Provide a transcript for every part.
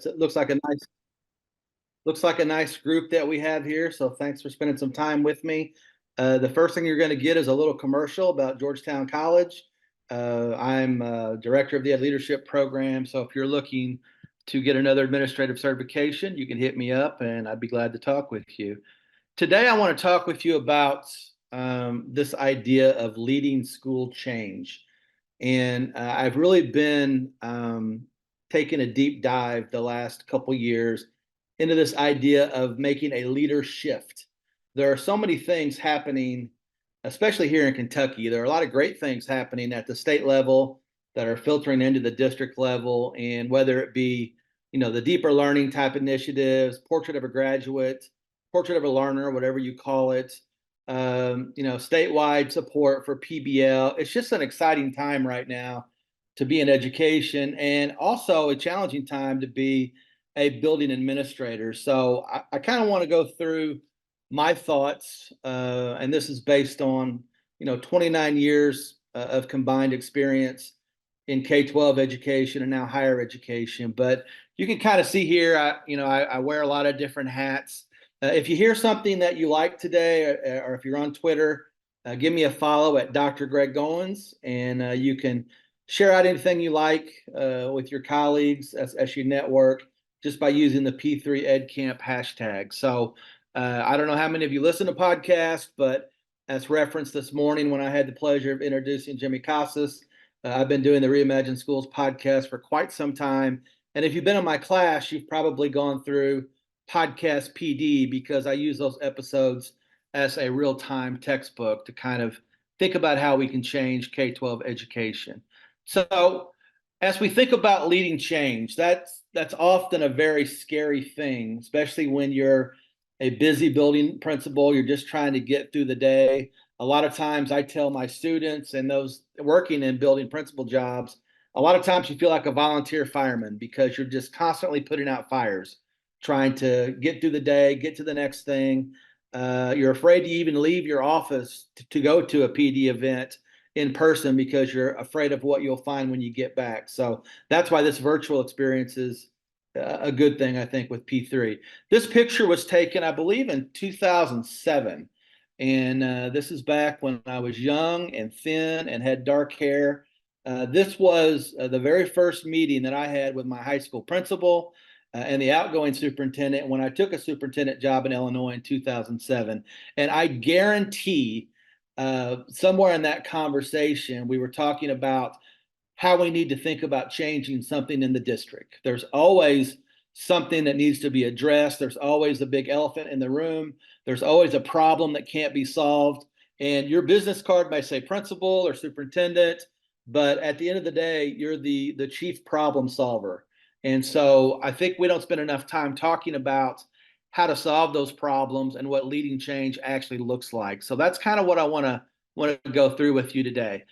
It looks like a nice group that we have here. So thanks for spending some time with me. The first thing you're going to get is a little commercial about Georgetown College. I'm director of the Ed Leadership Program. So if you're looking to get another administrative certification, you can hit me up and I'd be glad to talk with you. Today, I want to talk with you about this idea of leading school change. And I've really been taking a deep dive the last couple years into this idea of making a leader shift. There are so many things happening, especially here in Kentucky. There are a lot of great things happening at the state level that are filtering into the district level, and whether it be, the deeper learning type initiatives, portrait of a graduate, portrait of a learner, whatever you call it, statewide support for PBL. It's just an exciting time right now to be in education, and also a challenging time to be a building administrator. So I kind of want to go through my thoughts, and this is based on 29 years of combined experience in K-12 education and now higher education. But you can kind of see here, I wear a lot of different hats. If you hear something that you like today, or if you're on Twitter, give me a follow at Dr. Greg Goins, and you can share out anything you like with your colleagues as you network just by using the P3 EdCamp hashtag. So I don't know how many of you listen to podcasts, but as referenced this morning when I had the pleasure of introducing Jimmy Casas, I've been doing the Reimagine Schools podcast for quite some time. And if you've been in my class, you've probably gone through podcast PD, because I use those episodes as a real-time textbook to kind of think about how we can change K-12 education. So as we think about leading change, that's often a very scary thing, especially when you're a busy building principal, you're just trying to get through the day. A lot of times I tell my students and those working in building principal jobs, a lot of times you feel like a volunteer fireman because you're just constantly putting out fires, trying to get through the day, get to the next thing. You're afraid to even leave your office to go to a PD event in person because you're afraid of what you'll find when you get back. So that's why this virtual experience is a good thing, I think, with P3. This picture was taken, I believe, in 2007. And this is back when I was young and thin and had dark hair. This was the very first meeting that I had with my high school principal and the outgoing superintendent when I took a superintendent job in Illinois in 2007. And I guarantee somewhere in that conversation, we were talking about how we need to think about changing something in the district. There's always something that needs to be addressed. There's always a big elephant in the room. There's always a problem that can't be solved. And your business card may say principal or superintendent, but at the end of the day, you're the chief problem solver. And so I think we don't spend enough time talking about how to solve those problems and what leading change actually looks like. So that's kind of what I want to go through with you today.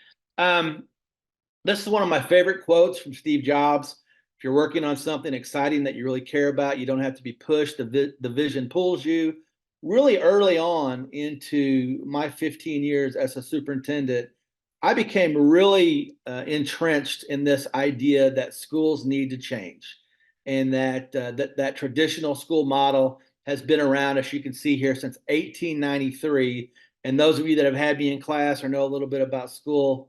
This is one of my favorite quotes from Steve Jobs. If you're working on something exciting that you really care about, you don't have to be pushed. The vision pulls you. Really early on into my 15 years as a superintendent, I became really entrenched in this idea that schools need to change, and that traditional school model has been around, as you can see here, since 1893. And those of you that have had me in class or know a little bit about school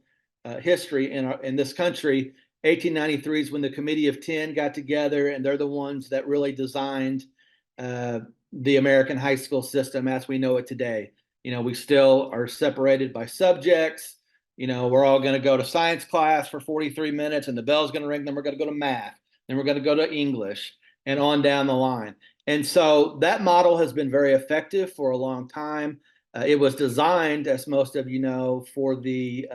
history in this country, 1893 is when the Committee of 10 got together, and they're the ones that really designed the American high school system as we know it today. We still are separated by subjects. We're all going to go to science class for 43 minutes and the bell's going to ring. Then we're going to go to math. Then we're going to go to English and on down the line. And so that model has been very effective for a long time. It was designed, as most of you know, for the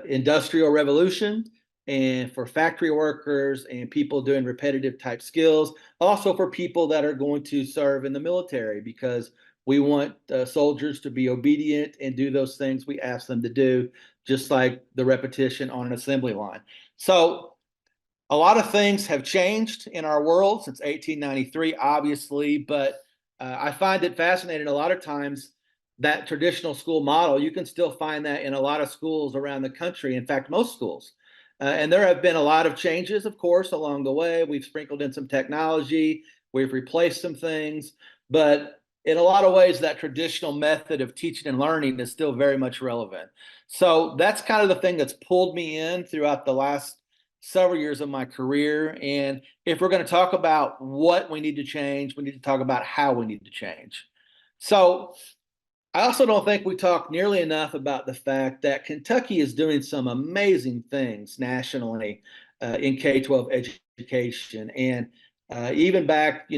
Industrial Revolution and for factory workers and people doing repetitive type skills. Also for people that are going to serve in the military, because we want soldiers to be obedient and do those things we ask them to do, just like the repetition on an assembly line. So a lot of things have changed in our world since 1893, obviously, but I find it fascinating a lot of times that traditional school model, you can still find that in a lot of schools around the country. In fact, most schools. And there have been a lot of changes, of course, along the way. We've sprinkled in some technology, we've replaced some things, but in a lot of ways, that traditional method of teaching and learning is still very much relevant. So that's kind of the thing that's pulled me in throughout the last several years of my career. And if we're going to talk about what we need to change, we need to talk about how we need to change. So I also don't think we talk nearly enough about the fact that Kentucky is doing some amazing things nationally in K-12 education. And even back,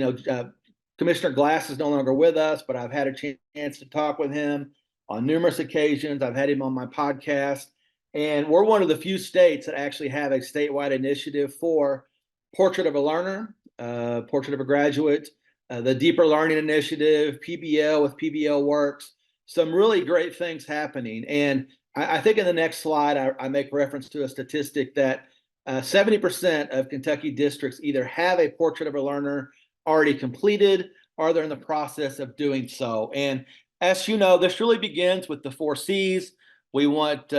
Commissioner Glass is no longer with us, but I've had a chance to talk with him on numerous occasions. I've had him on my podcast. And we're one of the few states that actually have a statewide initiative for Portrait of a Learner, Portrait of a Graduate, the Deeper Learning Initiative, PBL with PBL Works, some really great things happening. And I think in the next slide, I make reference to a statistic that 70% of Kentucky districts either have a Portrait of a Learner already completed or they're in the process of doing so. And as you know, this really begins with the 4 C's. We want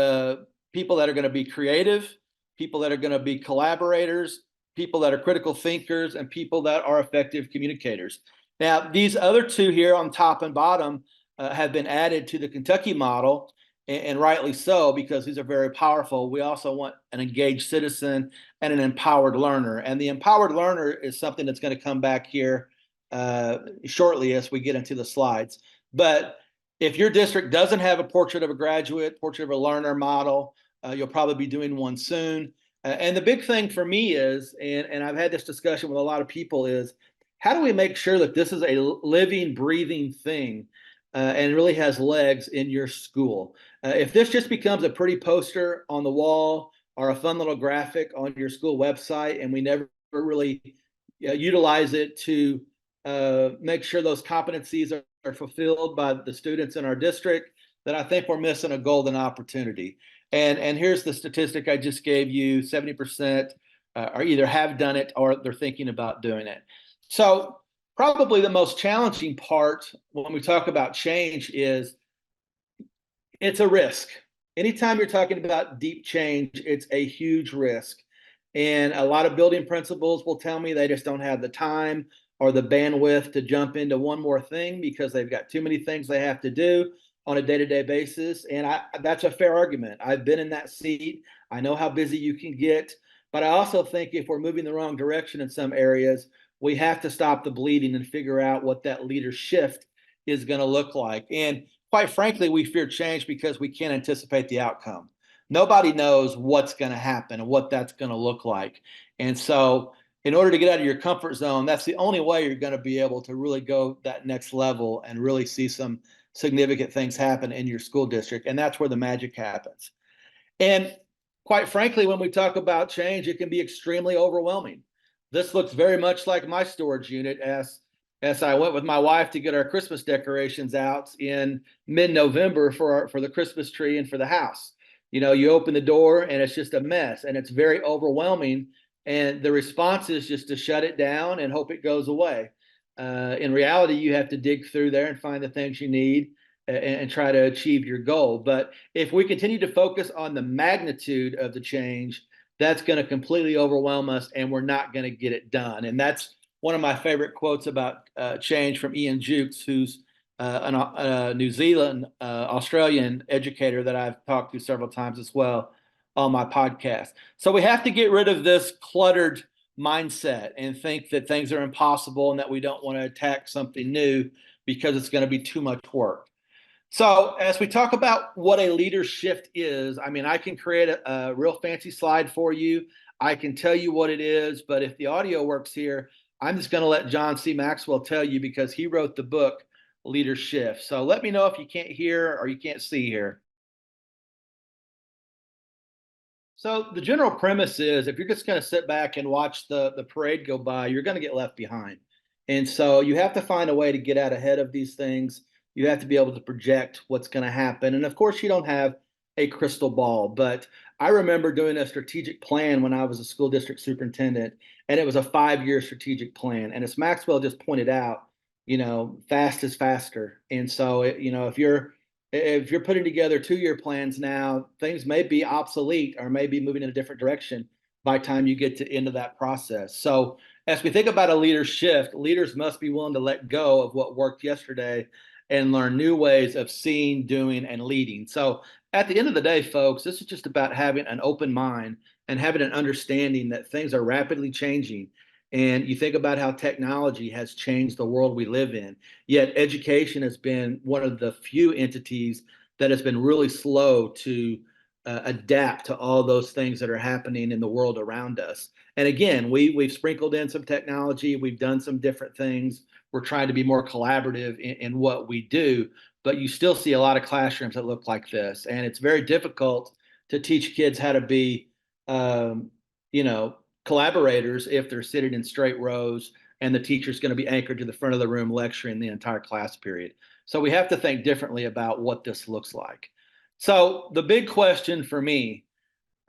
people that are going to be creative, people that are going to be collaborators, people that are critical thinkers, and people that are effective communicators. Now, these other two here on top and bottom have been added to the Kentucky model, and rightly so, because these are very powerful. We also want an engaged citizen and an empowered learner. And the empowered learner is something that's going to come back here shortly as we get into the slides. But if your district doesn't have a Portrait of a Graduate, Portrait of a Learner model, you'll probably be doing one soon. And the big thing for me is, and I've had this discussion with a lot of people, is how do we make sure that this is a living, breathing thing and really has legs in your school? If this just becomes a pretty poster on the wall or a fun little graphic on your school website, and we never really utilize it to make sure those competencies are fulfilled by the students in our district, then I think we're missing a golden opportunity. And here's the statistic I just gave you: 70% are either have done it or they're thinking about doing it. So probably the most challenging part when we talk about change is it's a risk. Anytime you're talking about deep change, it's a huge risk. And a lot of building principals will tell me they just don't have the time or the bandwidth to jump into one more thing because they've got too many things they have to do on a day-to-day basis. And that's a fair argument. I've been in that seat. I know how busy you can get. But I also think if we're moving the wrong direction in some areas, we have to stop the bleeding and figure out what that leader shift is going to look like. And quite frankly, we fear change because we can't anticipate the outcome. Nobody knows what's going to happen and what that's going to look like. And so in order to get out of your comfort zone, that's the only way you're going to be able to really go that next level and really see some significant things happen in your school district. And that's where the magic happens. And quite frankly, when we talk about change, it can be extremely overwhelming. This looks very much like my storage unit as I went with my wife to get our Christmas decorations out in mid-November for the Christmas tree and for the house. You open the door and it's just a mess and it's very overwhelming. And the response is just to shut it down and hope it goes away. In reality, you have to dig through there and find the things you need and try to achieve your goal. But if we continue to focus on the magnitude of the change, that's going to completely overwhelm us and we're not going to get it done. And that's one of my favorite quotes about change from Ian Jukes, who's a New Zealand, Australian educator that I've talked to several times as well on my podcast. So we have to get rid of this cluttered mindset and think that things are impossible and that we don't want to attack something new because it's going to be too much work. So as we talk about what a leader shift is, I mean, I can create a real fancy slide for you. I can tell you what it is, but if the audio works here, I'm just going to let John C. Maxwell tell you because he wrote the book Leader Shift. So let me know if you can't hear or you can't see here. So the general premise is if you're just going to sit back and watch the parade go by, you're going to get left behind. And so you have to find a way to get out ahead of these things. You have to be able to project what's going to happen. And of course, you don't have a crystal ball, but I remember doing a strategic plan when I was a school district superintendent, and it was a 5-year strategic plan. And as Maxwell just pointed out, fast is faster. And so, if you're If you're putting together 2-year plans now, things may be obsolete or may be moving in a different direction by the time you get to the end of that process. So as we think about a leader shift, leaders must be willing to let go of what worked yesterday and learn new ways of seeing, doing, and leading. So at the end of the day, folks, this is just about having an open mind and having an understanding that things are rapidly changing. And you think about how technology has changed the world we live in. Yet education has been one of the few entities that has been really slow to adapt to all those things that are happening in the world around us. And again, we've sprinkled in some technology, we've done some different things. We're trying to be more collaborative in what we do, but you still see a lot of classrooms that look like this, and it's very difficult to teach kids how to be, um, you know, collaborators if they're sitting in straight rows and the teacher's going to be anchored to the front of the room lecturing the entire class period. So we have to think differently about what this looks like. So the big question for me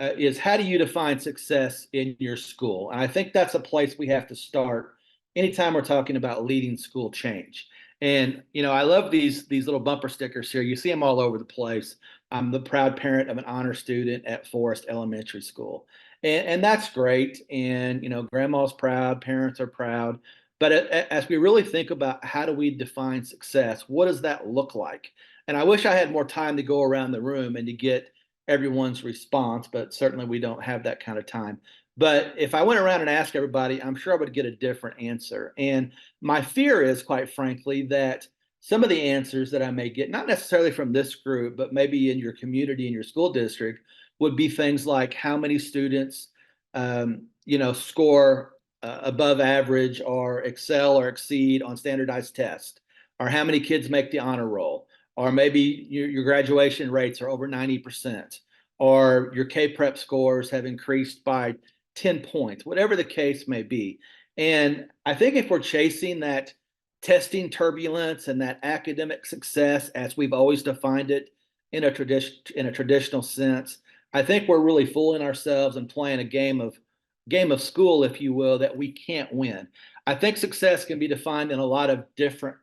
is, how do you define success in your school? And I think that's a place we have to start anytime we're talking about leading school change. And I love these little bumper stickers here. You see them all over the place. I'm the proud parent of an honor student at Forest Elementary School, and that's great. And grandma's proud, parents are proud. But as we really think about how do we define success, what does that look like? And I wish I had more time to go around the room and to get everyone's response, but certainly we don't have that kind of time. But if I went around and asked everybody, I'm sure I would get a different answer. And my fear is, quite frankly, that some of the answers that I may get, not necessarily from this group, but maybe in your community, in your school district, would be things like how many students, score above average or excel or exceed on standardized tests, or how many kids make the honor roll, or maybe your graduation rates are over 90%, or your K-Prep scores have increased by 10 points, whatever the case may be. And I think if we're chasing that testing turbulence and that academic success as we've always defined it in a traditional sense, I think we're really fooling ourselves and playing a game of school, if you will, that we can't win. I think success can be defined in a lot of different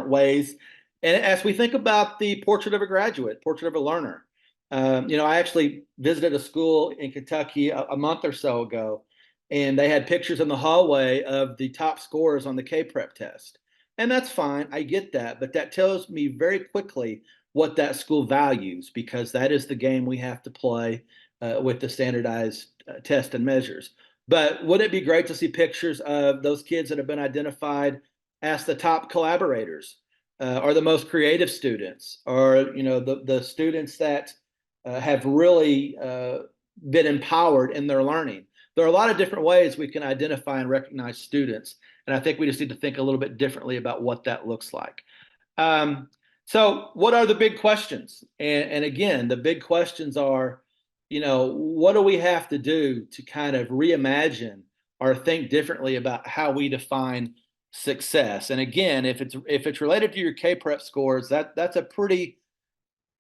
ways. And as we think about the portrait of a graduate, portrait of a learner, I actually visited a school in Kentucky a month or so ago, and they had pictures in the hallway of the top scorers on the K-Prep test. And that's fine, I get that, but that tells me very quickly what that school values, because that is the game we have to play with the standardized test and measures. But would it be great to see pictures of those kids that have been identified as the top collaborators, or the most creative students, or the students that have really been empowered in their learning? There are a lot of different ways we can identify and recognize students, and I think we just need to think a little bit differently about what that looks like. So what are the big questions? And again, the big questions are, what do we have to do to kind of reimagine or think differently about how we define success? And again, if it's related to your K-Prep scores, that's a pretty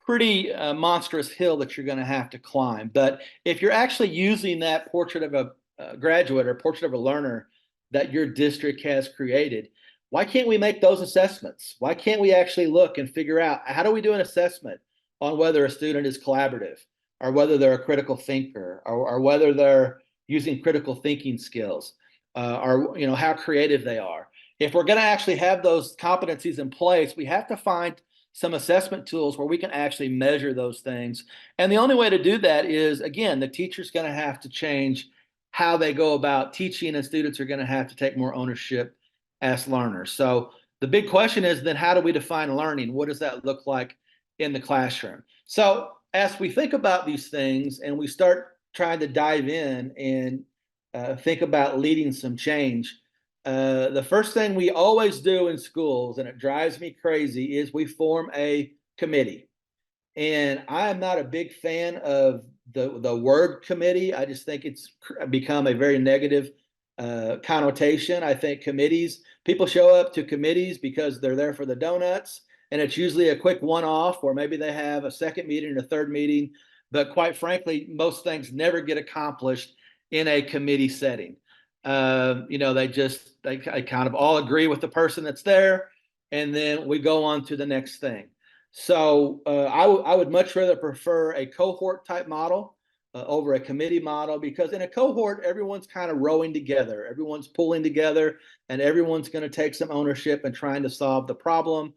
monstrous hill that you're going to have to climb. But if you're actually using that portrait of a graduate or portrait of a learner that your district has created, why can't we make those assessments? Why can't we actually look and figure out, how do we do an assessment on whether a student is collaborative, or whether they're a critical thinker, or whether they're using critical thinking skills, or how creative they are? If we're going to actually have those competencies in place, we have to find some assessment tools where we can actually measure those things. And the only way to do that is, again, the teacher's going to have to change how they go about teaching, and students are going to have to take more ownership as learners. So the big question is then, how do we define learning? What does that look like in the classroom? So as we think about these things and we start trying to dive in and think about leading some change, the first thing we always do in schools, and it drives me crazy, is we form a committee. And I am not a big fan of the word committee. I just think it's become a very negative connotation. I think people show up to committees because they're there for the donuts, and it's usually a quick one-off, or maybe they have a second meeting and a third meeting. But quite frankly, most things never get accomplished in a committee setting. They kind of all agree with the person that's there, and then we go on to the next thing. So I would much rather prefer a cohort type model over a committee model, because in a cohort, everyone's kind of rowing together, everyone's pulling together, and everyone's going to take some ownership and trying to solve the problem.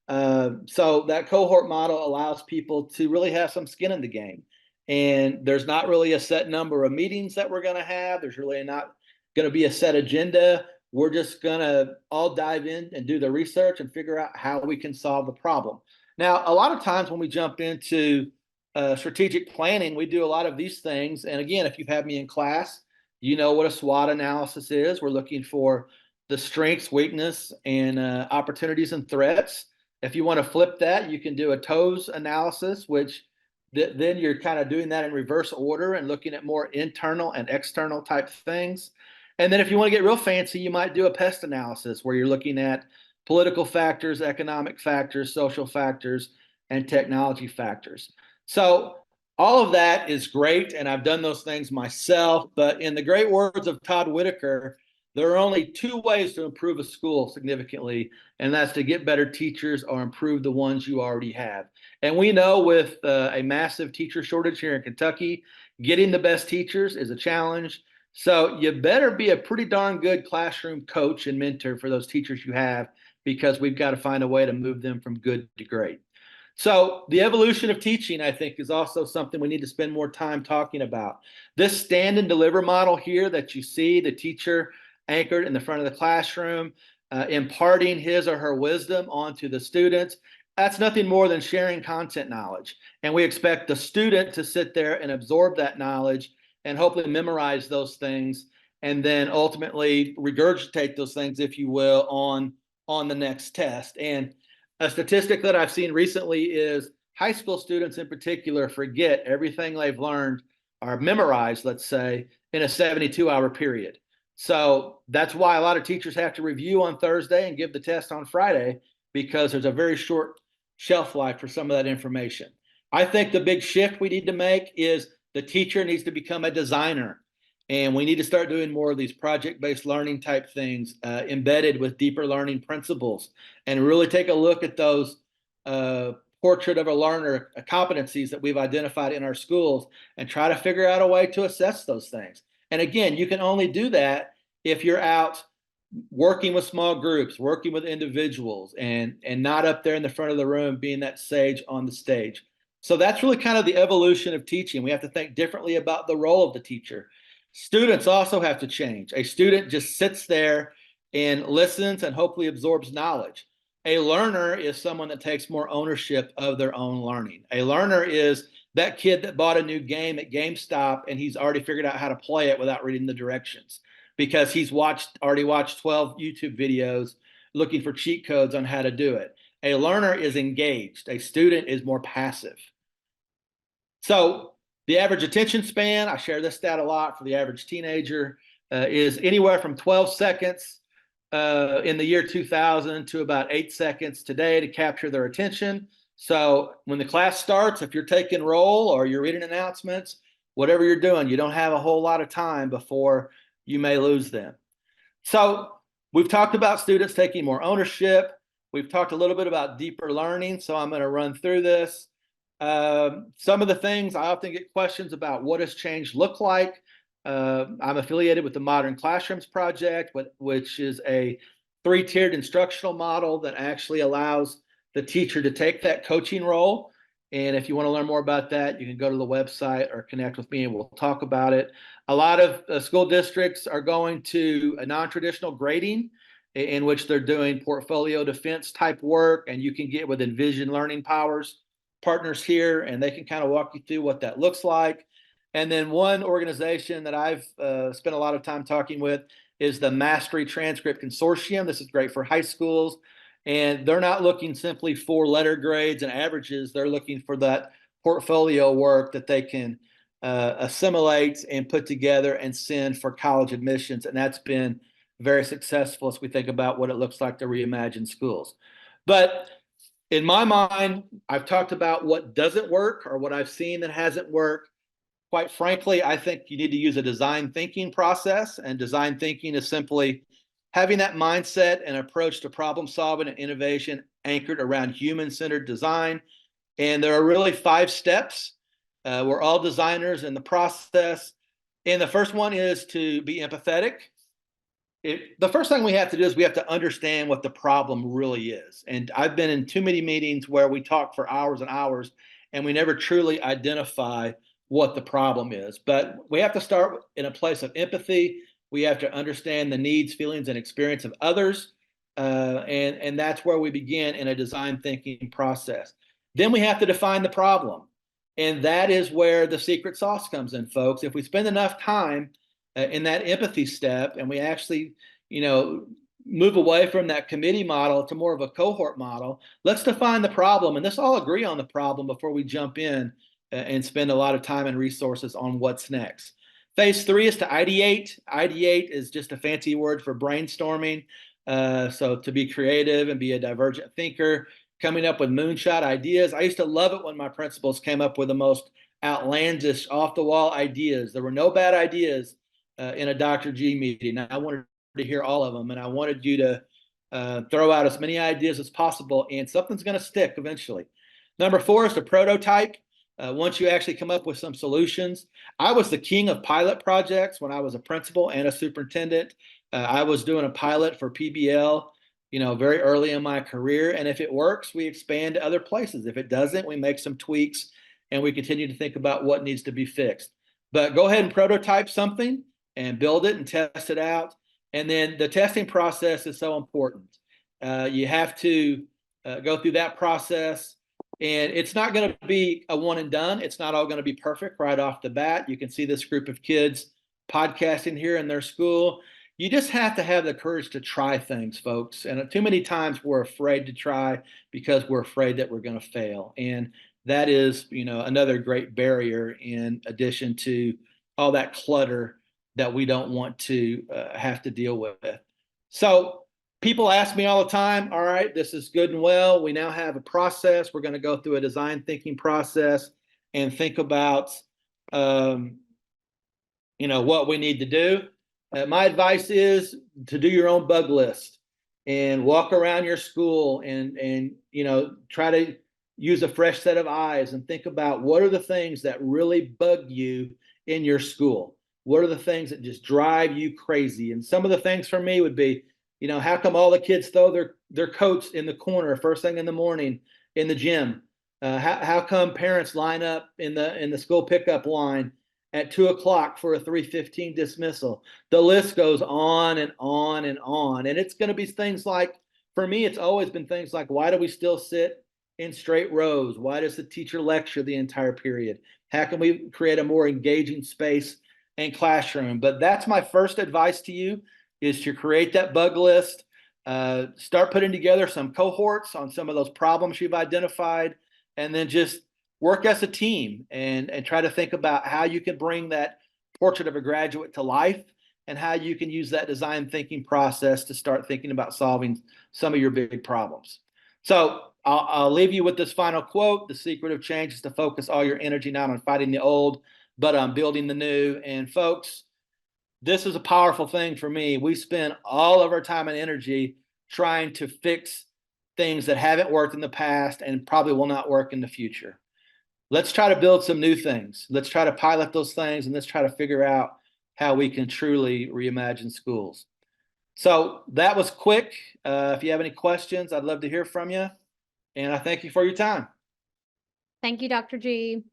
So that cohort model allows people to really have some skin in the game. And there's not really a set number of meetings that we're going to have. There's really not going to be a set agenda. We're just going to all dive in and do the research and figure out how we can solve the problem. Now, a lot of times when we jump into strategic planning, we do a lot of these things. And again, if you've had me in class, you know what a SWOT analysis is. We're looking for the strengths, weakness, and opportunities and threats. If you want to flip that, you can do a TOES analysis, which then you're kind of doing that in reverse order and looking at more internal and external type things. And then if you want to get real fancy, you might do a PEST analysis where you're looking at political factors, economic factors, social factors, and technology factors. So all of that is great, and I've done those things myself. But in the great words of Todd Whitaker, there are only two ways to improve a school significantly, and that's to get better teachers or improve the ones you already have. And we know with a massive teacher shortage here in Kentucky, getting the best teachers is a challenge. So you better be a pretty darn good classroom coach and mentor for those teachers you have, because we've got to find a way to move them from good to great. So the evolution of teaching, I think, is also something we need to spend more time talking about. This stand and deliver model here that you see, the teacher anchored in the front of the classroom, imparting his or her wisdom onto the students, that's nothing more than sharing content knowledge. And we expect the student to sit there and absorb that knowledge and hopefully memorize those things, and then ultimately regurgitate those things, if you will, on the next test. And a statistic that I've seen recently is high school students in particular forget everything they've learned or memorized, let's say, in a 72-hour period. So that's why a lot of teachers have to review on Thursday and give the test on Friday, because there's a very short shelf life for some of that information. I think the big shift we need to make is the teacher needs to become a designer. And we need to start doing more of these project-based learning type things embedded with deeper learning principles, and really take a look at those portrait of a learner competencies that we've identified in our schools and try to figure out a way to assess those things. And again, you can only do that if you're out working with small groups, working with individuals, and not up there in the front of the room being that sage on the stage. So that's really kind of the evolution of teaching. We have to think differently about the role of the teacher. Students also have to change. A student just sits there and listens and hopefully absorbs knowledge. A learner is someone that takes more ownership of their own learning. A learner is that kid that bought a new game at GameStop and he's already figured out how to play it without reading the directions, because he's already watched 12 YouTube videos looking for cheat codes on how to do it. A learner is engaged. A student is more passive. So the average attention span, I share this stat a lot for the average teenager, is anywhere from 12 seconds in the year 2000 to about 8 seconds today to capture their attention. So when the class starts, if you're taking roll or you're reading announcements, whatever you're doing, you don't have a whole lot of time before you may lose them. So we've talked about students taking more ownership. We've talked a little bit about deeper learning, so I'm going to run through this. Some of the things I often get questions about: what does change look like? I'm affiliated with the Modern Classrooms Project, which is a 3-tiered instructional model that actually allows the teacher to take that coaching role. And if you want to learn more about that, you can go to the website or connect with me and we'll talk about it. A lot of school districts are going to a non-traditional grading, in which they're doing portfolio defense type work, and you can get with Envision Learning Powers partners here, and they can kind of walk you through what that looks like. And then one organization that I've spent a lot of time talking with is the Mastery Transcript Consortium. This is great for high schools, and they're not looking simply for letter grades and averages. They're looking for that portfolio work that they can assimilate and put together and send for college admissions. And that's been very successful as we think about what it looks like to reimagine schools. But in my mind, I've talked about what doesn't work or what I've seen that hasn't worked. Quite frankly, I think you need to use a design thinking process. And design thinking is simply having that mindset and approach to problem solving and innovation anchored around human-centered design. And there are really 5 steps. We're all designers in the process. And the first one is to be empathetic. The first thing we have to do is we have to understand what the problem really is. And I've been in too many meetings where we talk for hours and hours and we never truly identify what the problem is. But we have to start in a place of empathy. We have to understand the needs, feelings, and experience of others. And that's where we begin in a design thinking process. Then we have to define the problem. And that is where the secret sauce comes in, folks. If we spend enough time in that empathy step and we actually, move away from that committee model to more of a cohort model, let's define the problem and let's all agree on the problem before we jump in and spend a lot of time and resources on what's next. Phase 3 is to ideate. Ideate is just a fancy word for brainstorming. So to be creative and be a divergent thinker, coming up with moonshot ideas. I used to love it when my principals came up with the most outlandish, off-the-wall ideas. There were no bad ideas in a Dr. G meeting. I wanted to hear all of them, and I wanted you to throw out as many ideas as possible, and something's going to stick eventually. Number 4 is to prototype. Once you actually come up with some solutions. I was the king of pilot projects when I was a principal and a superintendent. I was doing a pilot for PBL, very early in my career. And if it works, we expand to other places. If it doesn't, we make some tweaks and we continue to think about what needs to be fixed. But go ahead and prototype something and build it and test it out. And then the testing process is so important. You have to go through that process. And it's not going to be a one and done. It's not all going to be perfect right off the bat. You can see this group of kids podcasting here in their school. You just have to have the courage to try things, folks. And too many times we're afraid to try because we're afraid that we're going to fail. And that is, another great barrier in addition to all that clutter that we don't want to have to deal with. So people ask me all the time, all right, this is good and well. We now have a process. We're going to go through a design thinking process and think about, what we need to do. My advice is to do your own bug list and walk around your school and try to use a fresh set of eyes and think about what are the things that really bug you in your school. What are the things that just drive you crazy? And some of the things for me would be, how come all the kids throw their coats in the corner first thing in the morning in the gym? How come parents line up in the school pickup line at 2:00 for a 3:15 dismissal? The list goes on and on and on. And it's going to be things like, for me, it's always been things like, why do we still sit in straight rows? Why does the teacher lecture the entire period? How can we create a more engaging space and classroom? But that's my first advice to you, is to create that bug list, start putting together some cohorts on some of those problems you've identified, and then just work as a team and try to think about how you can bring that portrait of a graduate to life and how you can use that design thinking process to start thinking about solving some of your big problems. So I'll leave you with this final quote. The secret of change is to focus all your energy not on fighting the old, but on building the new. And folks, this is a powerful thing for me. We spend all of our time and energy trying to fix things that haven't worked in the past and probably will not work in the future. Let's try to build some new things. Let's try to pilot those things, and let's try to figure out how we can truly reimagine schools. So that was quick. If you have any questions, I'd love to hear from you. And I thank you for your time. Thank you, Dr. G.